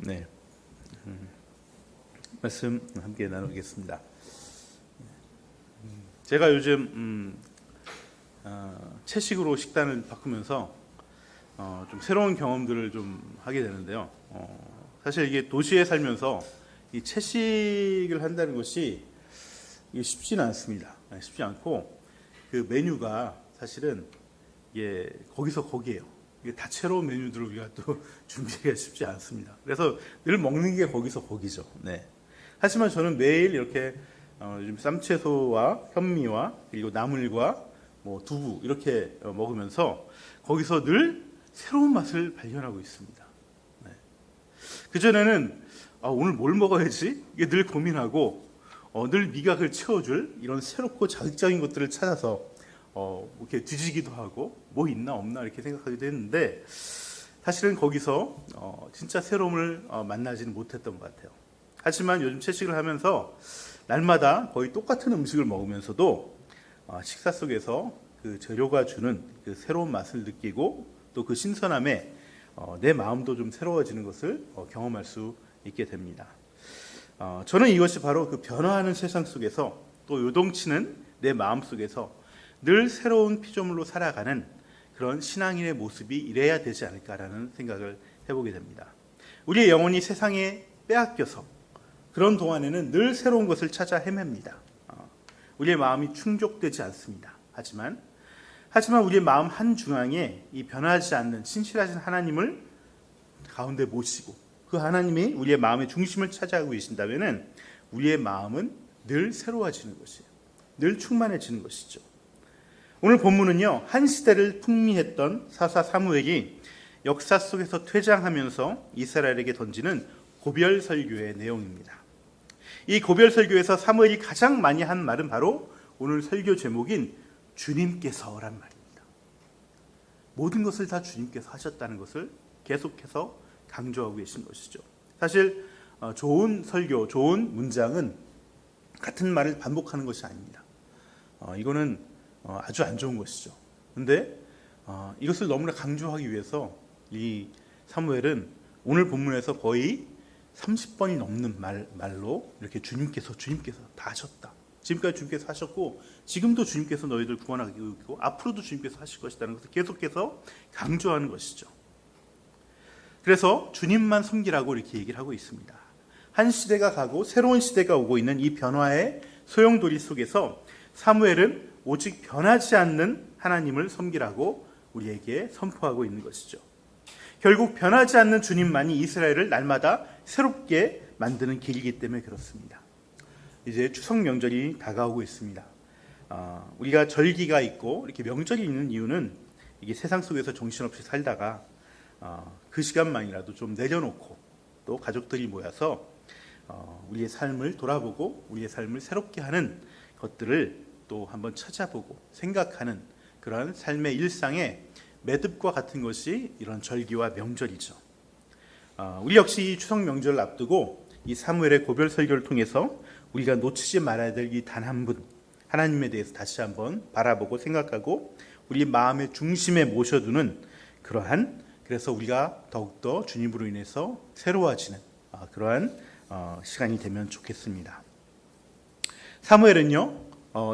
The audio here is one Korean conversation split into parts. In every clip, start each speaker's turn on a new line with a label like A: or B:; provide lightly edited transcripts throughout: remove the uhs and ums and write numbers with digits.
A: 네, 말씀 함께 나누겠습니다. 제가 요즘 채식으로 식단을 바꾸면서 좀 새로운 경험들을 좀 하게 되는데요. 사실 이게 도시에 살면서 이 채식을 한다는 것이 이게 쉽지는 않습니다. 쉽지 않고 그 메뉴가 사실은 이게 거기서 거기에요. 이게 다채로운 메뉴들을 우리가 또 준비하기가 쉽지 않습니다. 그래서 늘 먹는 게 거기서 거기죠. 네. 하지만 저는 매일 이렇게 요즘 쌈채소와 현미와 그리고 나물과 뭐 두부 이렇게 먹으면서 거기서 늘 새로운 맛을 발견하고 있습니다. 네. 그전에는 오늘 뭘 먹어야지 이게 늘 고민하고 늘 미각을 채워줄 이런 새롭고 자극적인 것들을 찾아서 이렇게 뒤지기도 하고 뭐 있나 없나 이렇게 생각하기도 했는데 사실은 거기서 진짜 새로움을 만나지는 못했던 것 같아요. 하지만 요즘 채식을 하면서 날마다 거의 똑같은 음식을 먹으면서도 식사 속에서 그 재료가 주는 그 새로운 맛을 느끼고 또 그 신선함에 내 마음도 좀 새로워지는 것을 경험할 수 있게 됩니다. 저는 이것이 바로 그 변화하는 세상 속에서 또 요동치는 내 마음 속에서 늘 새로운 피조물로 살아가는 그런 신앙인의 모습이 이래야 되지 않을까라는 생각을 해보게 됩니다. 우리의 영혼이 세상에 빼앗겨서 그런 동안에는 늘 새로운 것을 찾아 헤맵니다. 우리의 마음이 충족되지 않습니다. 하지만 우리의 마음 한중앙에 이 변하지 않는 신실하신 하나님을 가운데 모시고 그 하나님이 우리의 마음의 중심을 차지하고 계신다면 우리의 마음은 늘 새로워지는 것이에요. 늘 충만해지는 것이죠. 오늘 본문은요, 한 시대를 풍미했던 사사 사무엘이 역사 속에서 퇴장하면서 이스라엘에게 던지는 고별 설교의 내용입니다. 이 고별 설교에서 사무엘이 가장 많이 한 말은 바로 오늘 설교 제목인 주님께서란 말입니다. 모든 것을 다 주님께서 하셨다는 것을 계속해서 강조하고 계신 것이죠. 사실 좋은 설교, 좋은 문장은 같은 말을 반복하는 것이 아닙니다. 이거는 아주 안 좋은 것이죠. 그런데 이것을 너무나 강조하기 위해서 이 사무엘은 오늘 본문에서 거의 30번이 넘는 말로 이렇게 주님께서 다 하셨다. 지금까지 주님께서 하셨고 지금도 주님께서 너희들 구원하고 있고 앞으로도 주님께서 하실 것이라는 것을 계속해서 강조하는 것이죠. 그래서 주님만 섬기라고 이렇게 얘기를 하고 있습니다. 한 시대가 가고 새로운 시대가 오고 있는 이 변화의 소용돌이 속에서 사무엘은 오직 변하지 않는 하나님을 섬기라고 우리에게 선포하고 있는 것이죠. 결국 변하지 않는 주님만이 이스라엘을 날마다 새롭게 만드는 길이기 때문에 그렇습니다. 이제 추석 명절이 다가오고 있습니다. 우리가 절기가 있고 이렇게 명절이 있는 이유는 이게 세상 속에서 정신없이 살다가 그 시간만이라도 좀 내려놓고 또 가족들이 모여서 우리의 삶을 돌아보고 우리의 삶을 새롭게 하는 것들을 또 한번 찾아보고 생각하는 그러한 삶의 일상의 매듭과 같은 것이 이런 절기와 명절이죠. 우리 역시 이 추석 명절을 앞두고 이 사무엘의 고별 설교를 통해서 우리가 놓치지 말아야 될 이 단 한 분 하나님에 대해서 다시 한번 바라보고 생각하고 우리 마음의 중심에 모셔두는 그래서 우리가 더욱더 주님으로 인해서 새로워지는 그러한 시간이 되면 좋겠습니다. 사무엘은요,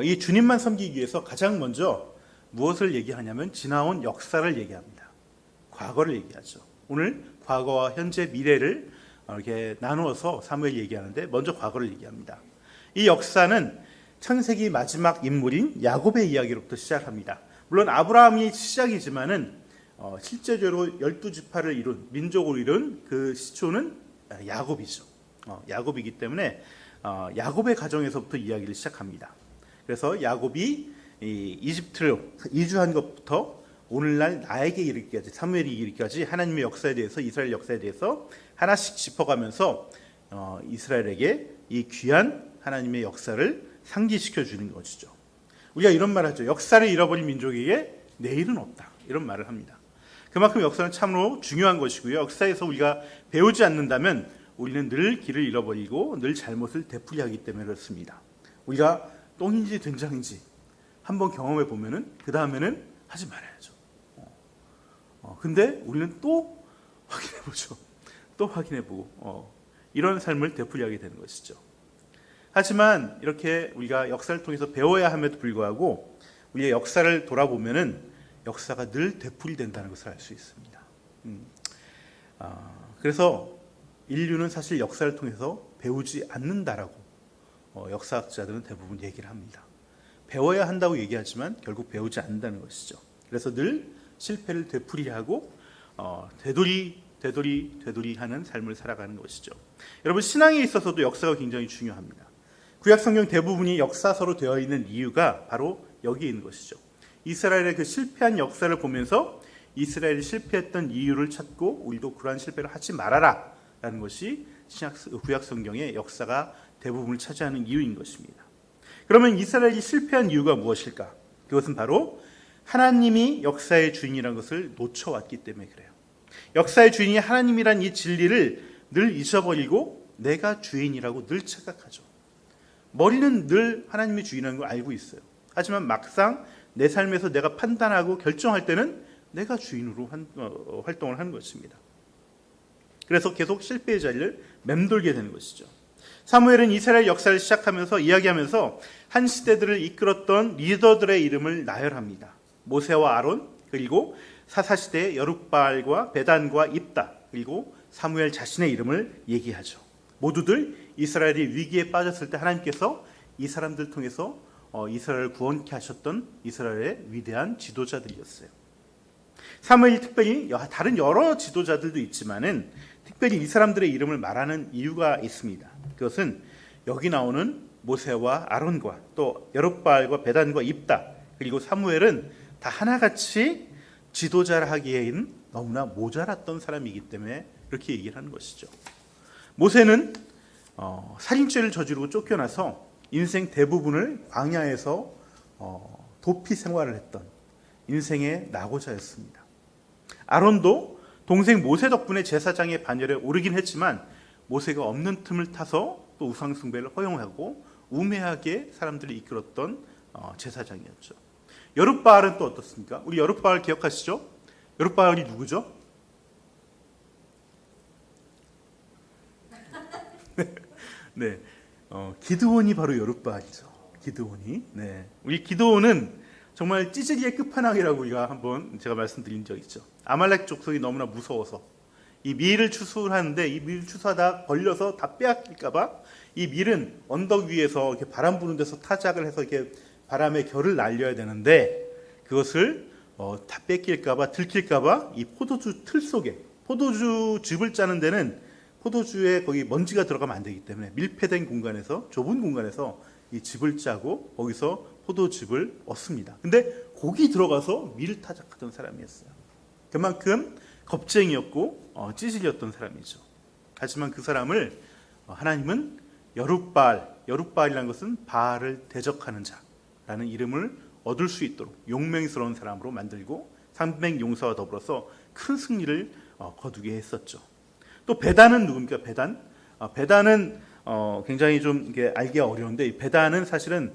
A: 이 주님만 섬기기 위해서 가장 먼저 무엇을 얘기하냐면 지나온 역사를 얘기합니다. 과거를 얘기하죠. 오늘 과거와 현재, 미래를 이렇게 나누어서 사무엘이 얘기하는데 먼저 과거를 얘기합니다. 이 역사는 창세기 마지막 인물인 야곱의 이야기로부터 시작합니다. 물론 아브라함이 시작이지만은 실제적으로 12지파를 이룬 민족을 이룬 그 시초는 야곱이죠. 야곱이기 때문에 야곱의 가정에서부터 이야기를 시작합니다. 그래서 야곱이 이집트로 이주한 것부터 오늘날 나에게 이르기까지 사무엘이 이르기까지 하나님의 역사에 대해서 이스라엘 역사에 대해서 하나씩 짚어가면서 이스라엘에게 이 귀한 하나님의 역사를 상기시켜 주는 것이죠. 우리가 이런 말을 하죠. 역사를 잃어버린 민족에게 내일은 없다. 이런 말을 합니다. 그만큼 역사는 참으로 중요한 것이고요. 역사에서 우리가 배우지 않는다면 우리는 늘 길을 잃어버리고 늘 잘못을 되풀이하기 때문에 그렇습니다. 우리가 똥인지 된장인지 한번 경험해 보면은 그 다음에는 하지 말아야죠. 근데 우리는 또 확인해 보죠. 또 확인해보고 이런 삶을 되풀이하게 되는 것이죠. 하지만 이렇게 우리가 역사를 통해서 배워야 함에도 불구하고 우리의 역사를 돌아보면은 역사가 늘 되풀이된다는 것을 알 수 있습니다. 그래서 인류는 사실 역사를 통해서 배우지 않는다라고 역사학자들은 대부분 얘기를 합니다. 배워야 한다고 얘기하지만 결국 배우지 않는다는 것이죠. 그래서 늘 실패를 되풀이하고 되돌이하는 삶을 살아가는 것이죠. 여러분, 신앙에 있어서도 역사가 굉장히 중요합니다. 구약 성경 대부분이 역사서로 되어 있는 이유가 바로 여기에 있는 것이죠. 이스라엘의 그 실패한 역사를 보면서 이스라엘이 실패했던 이유를 찾고 우리도 그러한 실패를 하지 말아라 라는 것이 구약 성경의 역사가 대부분을 차지하는 이유인 것입니다. 그러면 이스라엘이 실패한 이유가 무엇일까? 그것은 바로 하나님이 역사의 주인이라는 것을 놓쳐왔기 때문에 그래요. 역사의 주인이 하나님이란 이 진리를 늘 잊어버리고 내가 주인이라고 늘 착각하죠. 머리는 늘 하나님이 주인이라는 걸 알고 있어요. 하지만 막상 내 삶에서 내가 판단하고 결정할 때는 내가 주인으로 활동을 하는 것입니다. 그래서 계속 실패의 자리를 맴돌게 되는 것이죠. 사무엘은 이스라엘 역사를 시작하면서 이야기하면서 한 시대들을 이끌었던 리더들의 이름을 나열합니다. 모세와 아론, 그리고 사사시대의 여룻바알과 베단과 입다, 그리고 사무엘 자신의 이름을 얘기하죠. 모두들 이스라엘이 위기에 빠졌을 때 하나님께서 이 사람들 통해서 이스라엘을 구원케 하셨던 이스라엘의 위대한 지도자들이었어요. 사무엘이 특별히 다른 여러 지도자들도 있지만은 특별히 이 사람들의 이름을 말하는 이유가 있습니다. 그것은 여기 나오는 모세와 아론과 또 여룻바알과 베단과 입다, 그리고 사무엘은 다 하나같이 지도자를 하기에는 너무나 모자랐던 사람이기 때문에 이렇게 얘기를 하는 것이죠. 모세는 살인죄를 저지르고 쫓겨나서 인생 대부분을 광야에서 도피 생활을 했던 인생의 낙오자였습니다. 아론도 동생 모세 덕분에 제사장의 반열에 오르긴 했지만 모세가 없는 틈을 타서 또 우상 숭배를 허용하고 우매하게 사람들을 이끌었던 제사장이었죠. 여룻바알은 또 어떻습니까? 우리 여룻바알 기억하시죠? 여룻바알이 누구죠? 네, 기드온이 바로 여룻바알이죠. 기드온이. 네, 우리 기드온은 정말 찌질이의 끝판왕이라고 우리가 한번 제가 말씀드린 적 있죠. 아말렉 족속이 너무나 무서워서 이 밀을 추수하는데 이 밀 추수하다 걸려서 다 빼앗길까봐 이 밀은 언덕 위에서 이렇게 바람 부는 데서 타작을 해서 이렇게 바람에 결을 날려야 되는데 그것을 다 뺏길까봐 들킬까봐 이 포도주 틀 속에 포도주 즙을 짜는 데는 포도주에 거기 먼지가 들어가면 안 되기 때문에 밀폐된 공간에서 좁은 공간에서 이 즙을 짜고 거기서 포도즙을 얻습니다. 근데 거기 들어가서 밀을 타작하던 사람이었어요. 그만큼 겁쟁이였고 찌질이었던 사람이죠. 하지만 그 사람을 하나님은 여룻바알이라는 것은 바알을 대적하는 자라는 이름을 얻을 수 있도록 용맹스러운 사람으로 만들고 300 용사와 더불어서 큰 승리를 거두게 했었죠. 또 베단은 누굽니까? 베단은 굉장히 좀 이게 알기가 어려운데 이 베단은 사실은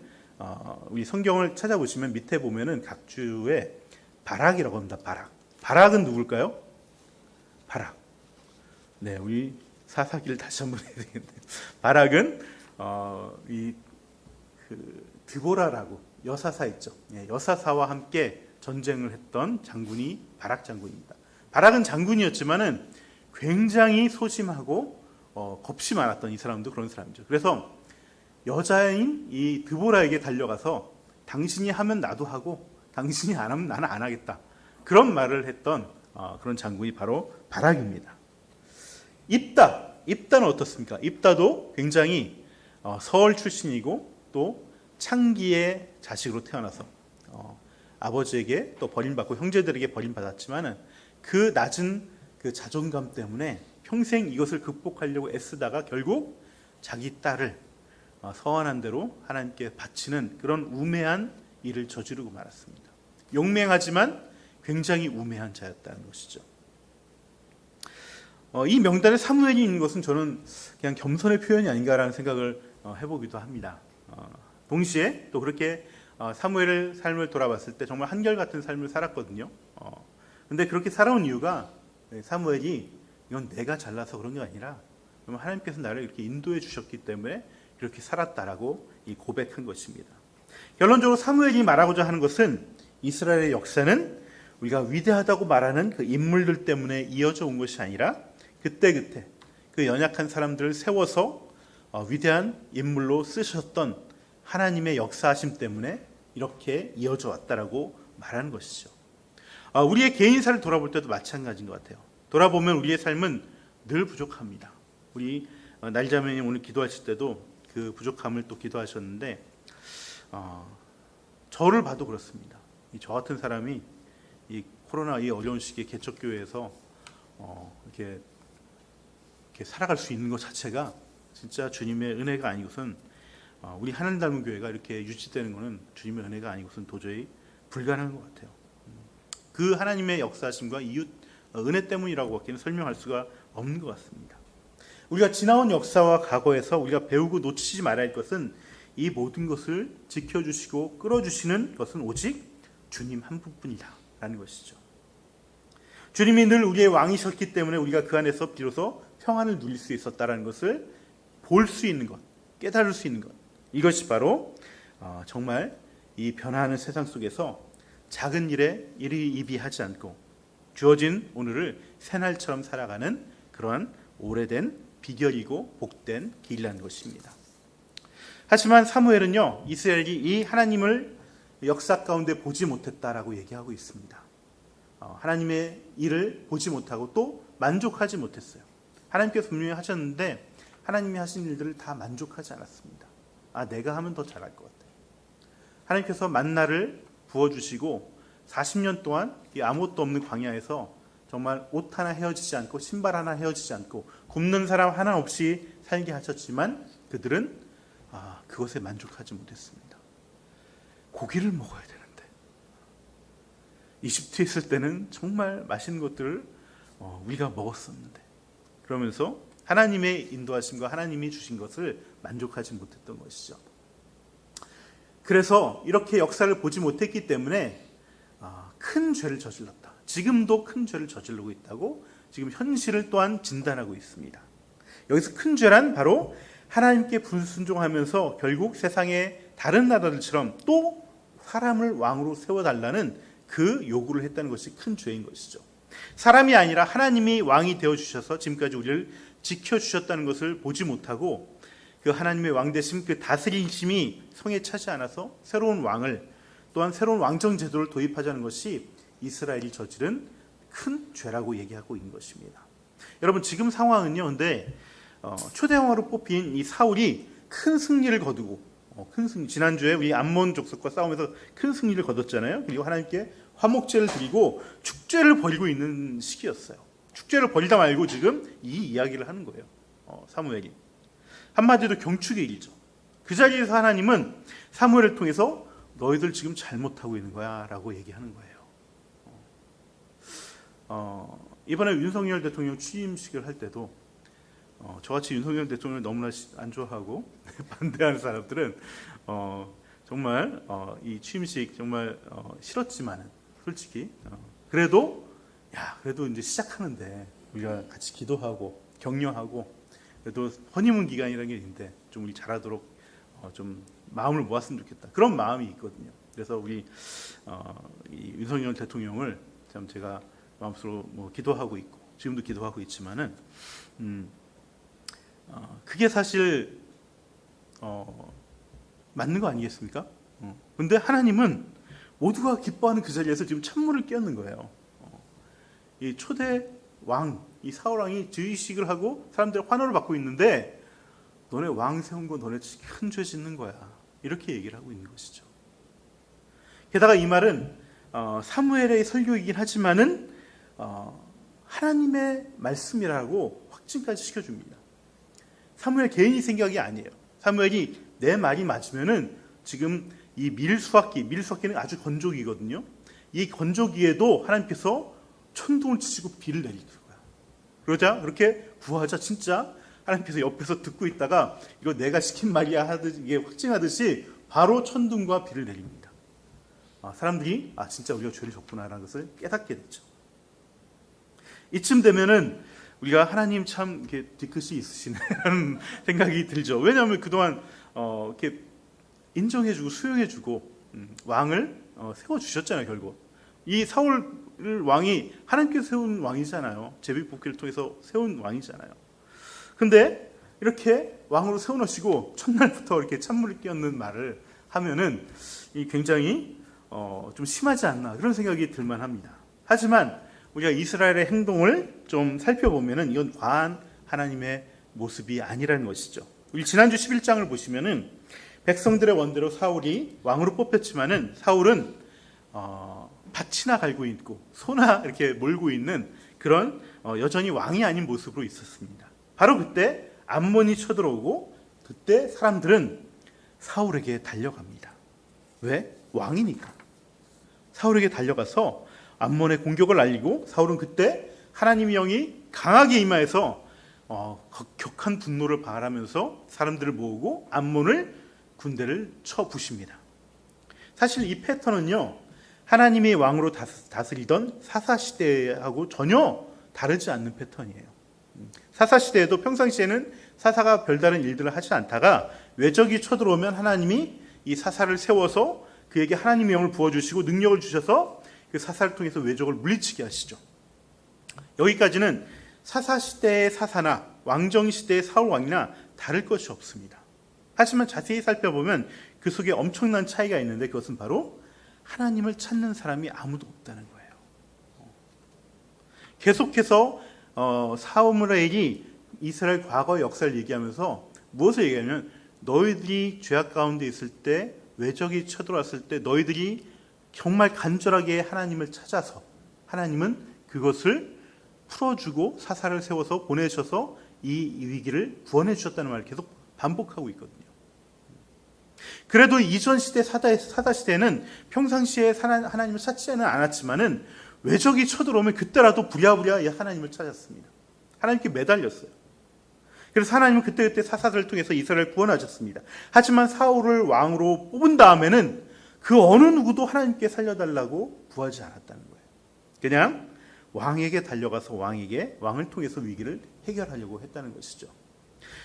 A: 우리 성경을 찾아보시면 밑에 보면은 각 주에 바락이라고 합니다. 바락은 누굴까요? 바락. 네, 우리 사사기를 다시 한번 해야 되겠네요. 바락은 드보라라고 여사사 있죠. 네, 여사사와 함께 전쟁을 했던 장군이 바락 장군입니다. 바락은 장군이었지만은 굉장히 소심하고 겁이 많았던 이 사람도 그런 사람이죠. 그래서 여자인 이 드보라에게 달려가서 당신이 하면 나도 하고 당신이 안 하면 나는 안 하겠다. 그런 말을 했던 그런 장군이 바로 바락입니다. 입다는 어떻습니까? 입다도 굉장히 서울 출신이고 또 창기의 자식으로 태어나서 아버지에게 또 버림받고 형제들에게 버림받았지만은 그 낮은 그 자존감 때문에 평생 이것을 극복하려고 애쓰다가 결국 자기 딸을 서원한 대로 하나님께 바치는 그런 우매한 일을 저지르고 말았습니다. 용맹하지만 굉장히 우매한 자였다는 것이죠. 이 명단에 사무엘이 있는 것은 저는 그냥 겸손의 표현이 아닌가라는 생각을 해보기도 합니다. 동시에 또 그렇게 사무엘의 삶을 돌아봤을 때 정말 한결같은 삶을 살았거든요. 근데 그렇게 살아온 이유가 사무엘이 이건 내가 잘나서 그런 게 아니라 하나님께서 나를 이렇게 인도해 주셨기 때문에 이렇게 살았다라고 이 고백한 것입니다. 결론적으로 사무엘이 말하고자 하는 것은 이스라엘의 역사는 우리가 위대하다고 말하는 그 인물들 때문에 이어져 온 것이 아니라 그때그때 그 연약한 사람들을 세워서 위대한 인물로 쓰셨던 하나님의 역사하심 때문에 이렇게 이어져 왔다라고 말하는 것이죠. 우리의 개인사를 돌아볼 때도 마찬가지인 것 같아요. 돌아보면 우리의 삶은 늘 부족합니다. 우리 날자매님 오늘 기도하실 때도 그 부족함을 또 기도하셨는데 저를 봐도 그렇습니다. 저 같은 사람이 이 코로나 이 어려운 시기에 개척교회에서 이렇게 살아갈 수 있는 것 자체가 진짜 주님의 은혜가 아니고선 우리 하나님 닮은 교회가 이렇게 유지되는 것은 주님의 은혜가 아니고선 도저히 불가능한 것 같아요. 그 하나님의 역사하심과 이웃 은혜 때문이라고밖에 설명할 수가 없는 것 같습니다. 우리가 지나온 역사와 과거에서 우리가 배우고 놓치지 말아야 할 것은 이 모든 것을 지켜주시고 끌어주시는 것은 오직 주님 한 분뿐이라는 것이죠. 주님이 늘 우리의 왕이셨기 때문에 우리가 그 안에서 비로소 평안을 누릴 수 있었다는 것을 볼 수 있는 것, 깨달을 수 있는 것, 이것이 바로 정말 이 변화하는 세상 속에서 작은 일에 일희이비하지 않고 주어진 오늘을 새날처럼 살아가는 그러한 오래된 비결이고 복된 길이라는 것입니다. 하지만 사무엘은요, 이스라엘이 이 하나님을 역사 가운데 보지 못했다라고 얘기하고 있습니다. 하나님의 일을 보지 못하고 또 만족하지 못했어요. 하나님께서 분명히 하셨는데 하나님이 하신 일들을 다 만족하지 않았습니다. 내가 하면 더 잘할 것 같아요. 하나님께서 만나를 부어주시고 40년 동안 이 아무것도 없는 광야에서 정말 옷 하나 헤어지지 않고 신발 하나 헤어지지 않고 굶는 사람 하나 없이 살게 하셨지만 그들은 그것에 만족하지 못했습니다. 고기를 먹어야 되는데 이집트에 있을 때는 정말 맛있는 것들을 우리가 먹었었는데 그러면서 하나님의 인도하심과 하나님이 주신 것을 만족하지 못했던 것이죠. 그래서 이렇게 역사를 보지 못했기 때문에 큰 죄를 저질렀다. 지금도 큰 죄를 저지르고 있다고 지금 현실을 또한 진단하고 있습니다. 여기서 큰 죄란 바로 하나님께 불순종하면서 결국 세상의 다른 나라들처럼 또 사람을 왕으로 세워달라는 그 요구를 했다는 것이 큰 죄인 것이죠. 사람이 아니라 하나님이 왕이 되어주셔서 지금까지 우리를 지켜주셨다는 것을 보지 못하고 그 하나님의 왕되심, 그 다스리심이 성에 차지 않아서 새로운 왕을 또한 새로운 왕정 제도를 도입하자는 것이 이스라엘이 저지른 큰 죄라고 얘기하고 있는 것입니다. 여러분 지금 상황은요, 근데 초대왕으로 뽑힌 이 사울이 큰 승리를 거두고 큰 승리, 지난주에 우리 암몬 족속과 싸우면서 큰 승리를 거뒀잖아요. 그리고 하나님께 화목제를 드리고 축제를 벌이고 있는 시기였어요. 축제를 벌이다 말고 지금 이 이야기를 하는 거예요. 사무엘이 한마디로 경축의 일이죠. 그 자리에서 하나님은 사무엘을 통해서 너희들 지금 잘못하고 있는 거야 라고 얘기하는 거예요. 이번에 윤석열 대통령 취임식을 할 때도 저같이 윤석열 대통령을 너무나 안 좋아하고 반대하는 사람들은 정말 이 취임식 정말 싫었지만은 솔직히 그래도 이제 시작하는데 우리가 같이 기도하고 격려하고 그래도 허니문 기간이라는 게 있는데 좀 우리 잘하도록 좀 마음을 모았으면 좋겠다. 그런 마음이 있거든요. 그래서 우리 이 윤석열 대통령을 참 제가 마음속으로 기도하고 있고 지금도 기도하고 있지만은 그게 사실 맞는 거 아니겠습니까? 근데 하나님은 모두가 기뻐하는 그 자리에서 지금 찬물을 끼얹는 거예요. 이 초대 왕, 이 사울 왕이 즉위식을 하고 사람들의 환호를 받고 있는데 너네 왕 세운 거 너네 큰 죄 짓는 거야. 이렇게 얘기를 하고 있는 것이죠. 게다가 이 말은 사무엘의 설교이긴 하지만은 하나님의 말씀이라고 확증까지 시켜줍니다. 사무엘 개인이 생각이 아니에요. 사무엘이 내 말이 맞으면은 지금 이 밀수확기는 아주 건조기거든요. 이 건조기에도 하나님께서 천둥을 치시고 비를 내릴 거야. 그러자 그렇게 구하자 진짜 하나님께서 옆에서 듣고 있다가 이거 내가 시킨 말이야 하듯이 이게 확증하듯이 바로 천둥과 비를 내립니다. 사람들이 진짜 우리가 죄를 졌구나라는 것을 깨닫게 됐죠. 이쯤 되면은 우리가 하나님 참 이렇게 뒤끝이 있으시네 라는 생각이 들죠. 왜냐하면 그동안 이렇게 인정해주고 수용해주고 왕을 세워주셨잖아요. 결국 이 사울 왕이 하나님께서 세운 왕이잖아요. 제비뽑기를 통해서 세운 왕이잖아요. 근데 이렇게 왕으로 세워놓으시고 첫날부터 이렇게 찬물을 끼얹는 말을 하면은 굉장히 좀 심하지 않나 그런 생각이 들만합니다. 하지만 우리가 이스라엘의 행동을 좀 살펴보면은 이건 과한 하나님의 모습이 아니라는 것이죠. 우리 지난주 11장을 보시면은 백성들의 원대로 사울이 왕으로 뽑혔지만은 사울은 밭이나 갈고 있고 소나 이렇게 몰고 있는 그런 여전히 왕이 아닌 모습으로 있었습니다. 바로 그때 암몬이 쳐들어오고 그때 사람들은 사울에게 달려갑니다. 왜? 왕이니까. 사울에게 달려가서 암몬의 공격을 알리고 사울은 그때 하나님의 영이 강하게 임하여서 격한 분노를 발하면서 사람들을 모으고 암몬을 군대를 쳐 부십니다. 사실 이 패턴은요, 하나님이 왕으로 다스리던 사사시대하고 전혀 다르지 않는 패턴이에요. 사사시대에도 평상시에는 사사가 별다른 일들을 하지 않다가 외적이 쳐들어오면 하나님이 이 사사를 세워서 그에게 하나님의 영을 부어주시고 능력을 주셔서 그 사사를 통해서 외적을 물리치게 하시죠. 여기까지는 사사시대의 사사나 왕정시대의 사울왕이나 다를 것이 없습니다. 하지만 자세히 살펴보면 그 속에 엄청난 차이가 있는데 그것은 바로 하나님을 찾는 사람이 아무도 없다는 거예요. 계속해서 사무엘이 이스라엘 과거 역사를 얘기하면서 무엇을 얘기하냐면 너희들이 죄악 가운데 있을 때 외적이 쳐들어왔을 때 너희들이 정말 간절하게 하나님을 찾아서 하나님은 그것을 풀어주고 사사를 세워서 보내셔서 이 위기를 구원해 주셨다는 말을 계속 반복하고 있거든요. 그래도 이전 시대 사다 시대는 평상시에 하나님을 찾지는 않았지만은 외적이 쳐들어오면 그때라도 부랴부랴 하나님을 찾았습니다. 하나님께 매달렸어요. 그래서 하나님은 그때 사사들을 통해서 이스라엘을 구원하셨습니다. 하지만 사울을 왕으로 뽑은 다음에는 그 어느 누구도 하나님께 살려달라고 구하지 않았다는 거예요. 그냥 왕에게 달려가서 왕을 통해서 위기를 해결하려고 했다는 것이죠.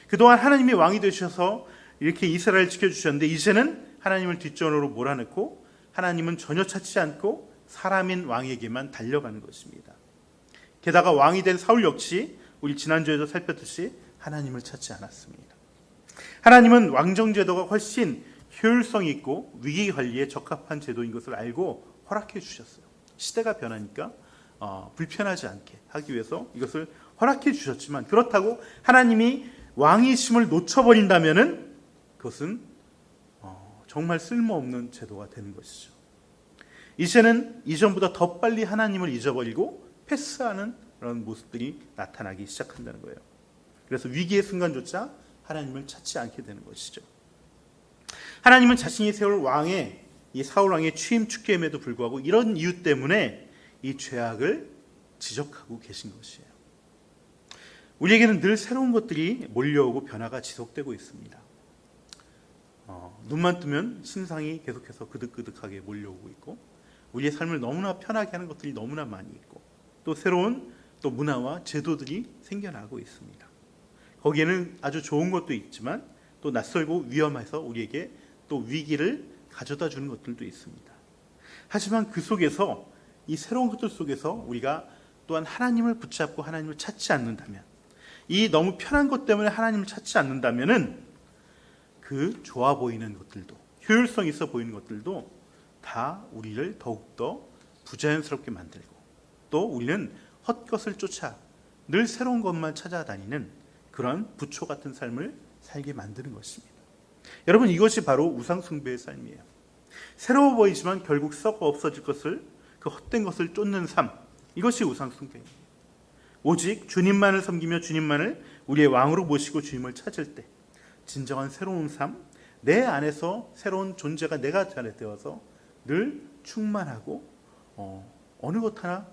A: 그동안 하나님이 왕이 되셔서 이렇게 이스라엘을 지켜주셨는데 이제는 하나님을 뒷전으로 몰아넣고 하나님은 전혀 찾지 않고 사람인 왕에게만 달려가는 것입니다. 게다가 왕이 된 사울 역시 우리 지난주에도 살폈듯이 하나님을 찾지 않았습니다. 하나님은 왕정제도가 훨씬 효율성이 있고 위기관리에 적합한 제도인 것을 알고 허락해 주셨어요. 시대가 변하니까 불편하지 않게 하기 위해서 이것을 허락해 주셨지만 그렇다고 하나님이 왕이심을 놓쳐버린다면은 그것은 정말 쓸모없는 제도가 되는 것이죠. 이제는 이전보다 더 빨리 하나님을 잊어버리고 패스하는 그런 모습들이 나타나기 시작한다는 거예요. 그래서 위기의 순간조차 하나님을 찾지 않게 되는 것이죠. 하나님은 자신이 세울 왕의 이 사울 왕의 취임 축계임에도 불구하고 이런 이유 때문에 이 죄악을 지적하고 계신 것이에요. 우리에게는 늘 새로운 것들이 몰려오고 변화가 지속되고 있습니다. 눈만 뜨면 신상이 계속해서 그득그득하게 몰려오고 있고 우리의 삶을 너무나 편하게 하는 것들이 너무나 많이 있고 또 새로운 또 문화와 제도들이 생겨나고 있습니다. 거기에는 아주 좋은 것도 있지만 또 낯설고 위험해서 우리에게 또 위기를 가져다 주는 것들도 있습니다. 하지만 그 속에서 이 새로운 것들 속에서 우리가 또한 하나님을 붙잡고 하나님을 찾지 않는다면 이 너무 편한 것 때문에 하나님을 찾지 않는다면은 그 좋아 보이는 것들도 효율성 있어 보이는 것들도 다 우리를 더욱더 부자연스럽게 만들고 또 우리는 헛것을 쫓아 늘 새로운 것만 찾아다니는 그런 부초 같은 삶을 살게 만드는 것입니다. 여러분 이것이 바로 우상숭배의 삶이에요. 새로워 보이지만 결국 썩어 없어질 것을 그 헛된 것을 쫓는 삶 이것이 우상숭배입니다. 오직 주님만을 섬기며 주님만을 우리의 왕으로 모시고 주님을 찾을 때 진정한 새로운 삶, 내 안에서 새로운 존재가 내가 되어서 늘 충만하고 어느 것 하나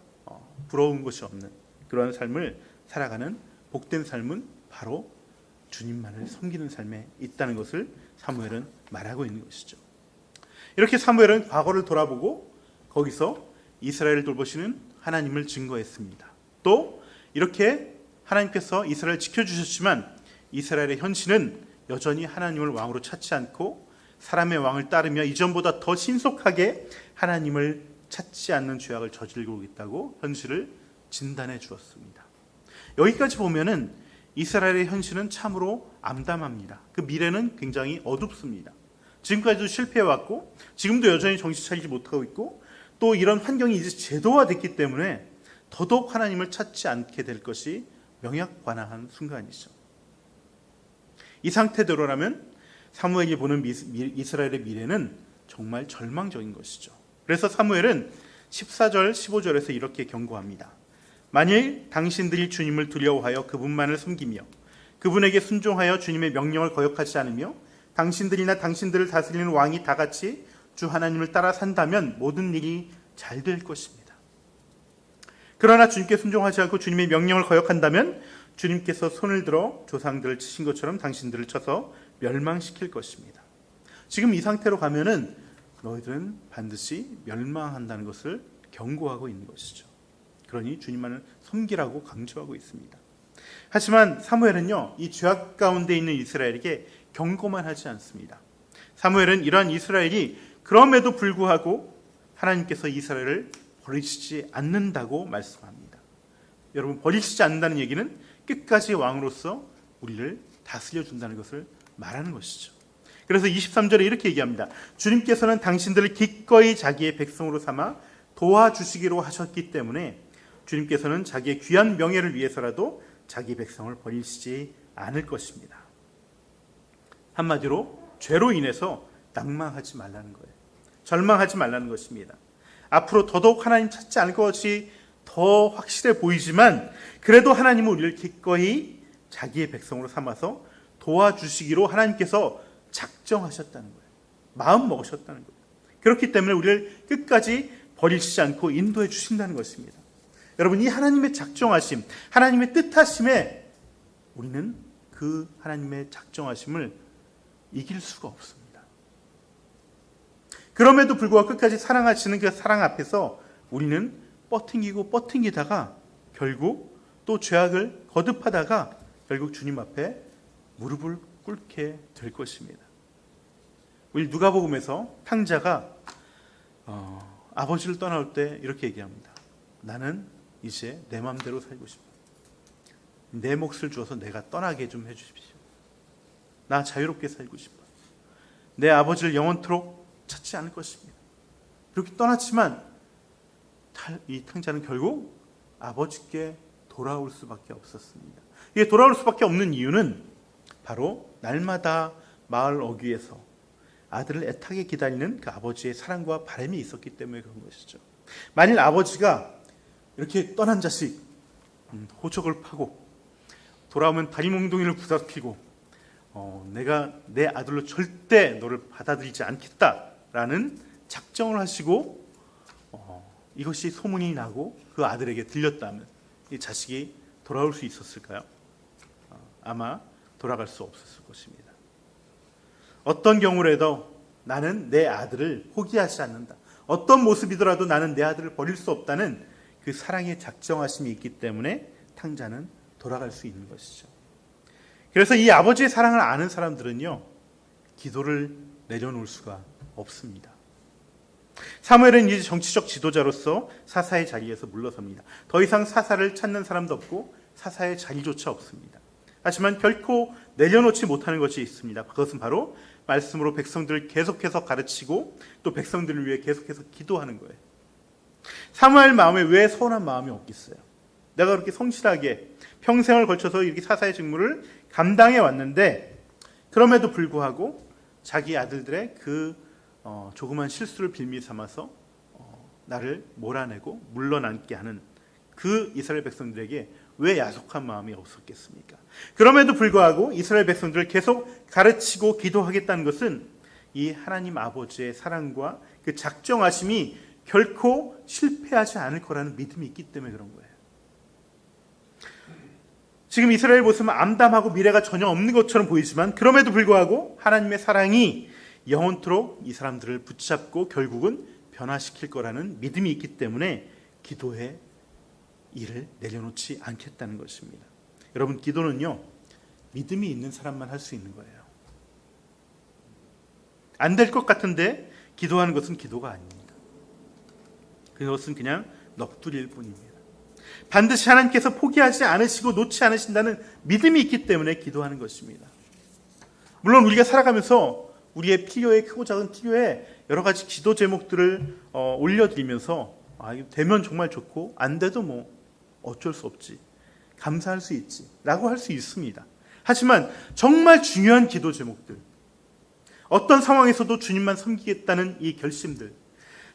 A: 부러운 것이 없는 그런 삶을 살아가는 복된 삶은 바로 주님만을 섬기는 삶에 있다는 것을 사무엘은 말하고 있는 것이죠. 이렇게 사무엘은 과거를 돌아보고 거기서 이스라엘을 돌보시는 하나님을 증거했습니다. 또 이렇게 하나님께서 이스라엘을 지켜주셨지만 이스라엘의 현실은 여전히 하나님을 왕으로 찾지 않고 사람의 왕을 따르며 이전보다 더 신속하게 하나님을 찾지 않는 죄악을 저지르고 있다고 현실을 진단해 주었습니다. 여기까지 보면은 이스라엘의 현실은 참으로 암담합니다. 그 미래는 굉장히 어둡습니다. 지금까지도 실패해왔고 지금도 여전히 정신 차리지 못하고 있고 또 이런 환경이 이제 제도화됐기 때문에 더더욱 하나님을 찾지 않게 될 것이 명약관화한 순간이죠. 이 상태대로라면 사무엘이 보는 이스라엘의 미래는 정말 절망적인 것이죠. 그래서 사무엘은 14절 15절에서 이렇게 경고합니다. 만일 당신들이 주님을 두려워하여 그분만을 섬기며 그분에게 순종하여 주님의 명령을 거역하지 않으며 당신들이나 당신들을 다스리는 왕이 다 같이 주 하나님을 따라 산다면 모든 일이 잘 될 것입니다. 그러나 주님께 순종하지 않고 주님의 명령을 거역한다면 주님께서 손을 들어 조상들을 치신 것처럼 당신들을 쳐서 멸망시킬 것입니다. 지금 이 상태로 가면은 너희들은 반드시 멸망한다는 것을 경고하고 있는 것이죠. 그러니 주님만을 섬기라고 강조하고 있습니다. 하지만 사무엘은요, 이 죄악 가운데 있는 이스라엘에게 경고만 하지 않습니다. 사무엘은 이러한 이스라엘이 그럼에도 불구하고 하나님께서 이스라엘을 버리시지 않는다고 말씀합니다. 여러분, 버리시지 않는다는 얘기는 끝까지 왕으로서 우리를 다스려 준다는 것을 말하는 것이죠. 그래서 23절에 이렇게 얘기합니다. 주님께서는 당신들을 기꺼이 자기의 백성으로 삼아 도와주시기로 하셨기 때문에 주님께서는 자기의 귀한 명예를 위해서라도 자기 백성을 버리시지 않을 것입니다. 한마디로 죄로 인해서 낭망하지 말라는 거예요. 절망하지 말라는 것입니다. 앞으로 더더욱 하나님 찾지 않을 것이 더 확실해 보이지만 그래도 하나님은 우리를 기꺼이 자기의 백성으로 삼아서 도와주시기로 하나님께서 작정하셨다는 거예요. 마음 먹으셨다는 거예요. 그렇기 때문에 우리를 끝까지 버리시지 않고 인도해 주신다는 것입니다. 여러분, 이 하나님의 작정하심, 하나님의 뜻하심에 우리는 그 하나님의 작정하심을 이길 수가 없습니다. 그럼에도 불구하고 끝까지 사랑하시는 그 사랑 앞에서 우리는 뻗팅기다가 결국 또 죄악을 거듭하다가 결국 주님 앞에 무릎을 꿇게 될 것입니다. 우리 누가복음에서 탕자가 아버지를 떠나올 때 이렇게 얘기합니다. 나는 이제 내 마음대로 살고 싶어. 내 몫을 주어서 내가 떠나게 좀 해주십시오. 나 자유롭게 살고 싶어. 내 아버지를 영원토록 찾지 않을 것입니다. 그렇게 떠났지만 이 탕자는 결국 아버지께 돌아올 수밖에 없었습니다. 이게 돌아올 수밖에 없는 이유는 바로 날마다 마을 어귀에서 아들을 애타게 기다리는 그 아버지의 사랑과 바람이 있었기 때문에 그런 것이죠. 만일 아버지가 이렇게 떠난 자식 호적을 파고 돌아오면 다리 몽둥이를 부닥히고 내가 내 아들로 절대 너를 받아들이지 않겠다라는 작정을 하시고 이것이 소문이 나고 그 아들에게 들렸다면 이 자식이 돌아올 수 있었을까요? 아마 돌아갈 수 없었을 것입니다. 어떤 경우라도 나는 내 아들을 포기하지 않는다. 어떤 모습이더라도 나는 내 아들을 버릴 수 없다는 그 사랑의 작정하심이 있기 때문에 탕자는 돌아갈 수 있는 것이죠. 그래서 이 아버지의 사랑을 아는 사람들은요, 기도를 내려놓을 수가 없습니다. 사무엘은 이제 정치적 지도자로서 사사의 자리에서 물러섭니다. 더 이상 사사를 찾는 사람도 없고 사사의 자리조차 없습니다. 하지만 결코 내려놓지 못하는 것이 있습니다. 그것은 바로 말씀으로 백성들을 계속해서 가르치고 또 백성들을 위해 계속해서 기도하는 거예요. 사무엘 마음에 왜 서운한 마음이 없겠어요? 내가 그렇게 성실하게 평생을 걸쳐서 이렇게 사사의 직무를 감당해 왔는데 그럼에도 불구하고 자기 아들들의 그 조그만 실수를 빌미 삼아서 나를 몰아내고 물러남게 하는 그 이스라엘 백성들에게 왜 야속한 마음이 없었겠습니까? 그럼에도 불구하고 이스라엘 백성들을 계속 가르치고 기도하겠다는 것은 이 하나님 아버지의 사랑과 그 작정하심이 결코 실패하지 않을 거라는 믿음이 있기 때문에 그런 거예요. 지금 이스라엘 모습은 암담하고 미래가 전혀 없는 것처럼 보이지만 그럼에도 불구하고 하나님의 사랑이 영원토록 이 사람들을 붙잡고 결국은 변화시킬 거라는 믿음이 있기 때문에 기도에 이를 내려놓지 않겠다는 것입니다. 여러분, 기도는요, 믿음이 있는 사람만 할 수 있는 거예요. 안 될 것 같은데 기도하는 것은 기도가 아닙니다. 그것은 그냥 넋두리일 뿐입니다. 반드시 하나님께서 포기하지 않으시고 놓지 않으신다는 믿음이 있기 때문에 기도하는 것입니다. 물론 우리가 살아가면서 우리의 필요에, 크고 작은 필요에 여러 가지 기도 제목들을 올려드리면서 이거 되면 정말 좋고 안 돼도 뭐 어쩔 수 없지, 감사할 수 있지 라고 할 수 있습니다. 하지만 정말 중요한 기도 제목들, 어떤 상황에서도 주님만 섬기겠다는 이 결심들,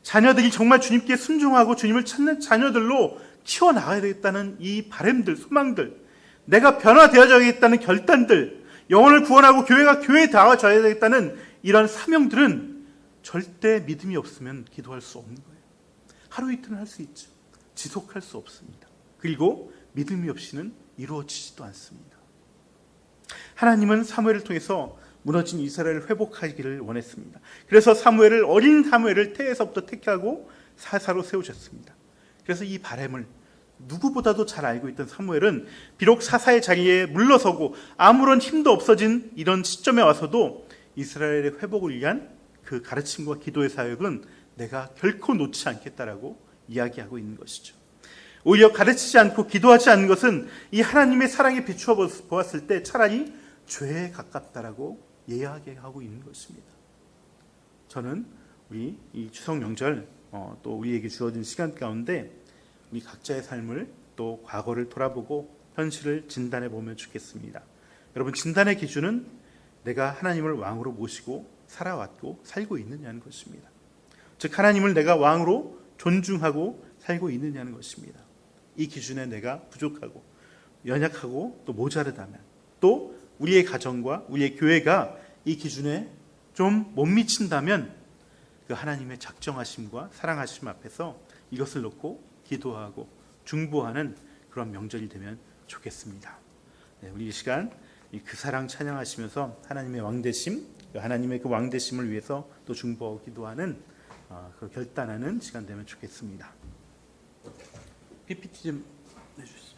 A: 자녀들이 정말 주님께 순종하고 주님을 찾는 자녀들로 키워나가야 되겠다는 이 바람들, 소망들, 내가 변화되어져야겠다는 결단들, 영혼을 구원하고 교회가 교회에 나아져야 되겠다는 이런 사명들은 절대 믿음이 없으면 기도할 수 없는 거예요. 하루 이틀은 할 수 있죠. 지속할 수 없습니다. 그리고 믿음이 없이는 이루어지지도 않습니다. 하나님은 사무엘을 통해서 무너진 이스라엘을 회복하기를 원했습니다. 그래서 어린 사무엘을 태에서부터 택하고 사사로 세우셨습니다. 그래서 이 바람을 누구보다도 잘 알고 있던 사무엘은 비록 사사의 자리에 물러서고 아무런 힘도 없어진 이런 시점에 와서도 이스라엘의 회복을 위한 그 가르침과 기도의 사역은 내가 결코 놓지 않겠다라고 이야기하고 있는 것이죠. 오히려 가르치지 않고 기도하지 않는 것은 이 하나님의 사랑에 비추어 보았을 때 차라리 죄에 가깝다라고 이야기하고 있는 것입니다. 저는 우리 이 추석 명절 또 우리에게 주어진 시간 가운데 우리 각자의 삶을 또 과거를 돌아보고 현실을 진단해 보면 좋겠습니다. 여러분, 진단의 기준은 내가 하나님을 왕으로 모시고 살아왔고 살고 있느냐는 것입니다. 즉 하나님을 내가 왕으로 존중하고 살고 있느냐는 것입니다. 이 기준에 내가 부족하고 연약하고 또 모자르다면, 또 우리의 가정과 우리의 교회가 이 기준에 좀 못 미친다면 그 하나님의 작정하심과 사랑하심 앞에서 이것을 놓고 기도하고 중보하는 그런 명절이 되면 좋겠습니다. 우리 이 시간 그 사랑 찬양하시면서 하나님의 왕되심, 하나님의 그 왕되심을 위해서 또 중보하고 기도하는 그 결단하는 시간 되면 좋겠습니다. PPT 좀 내주시죠.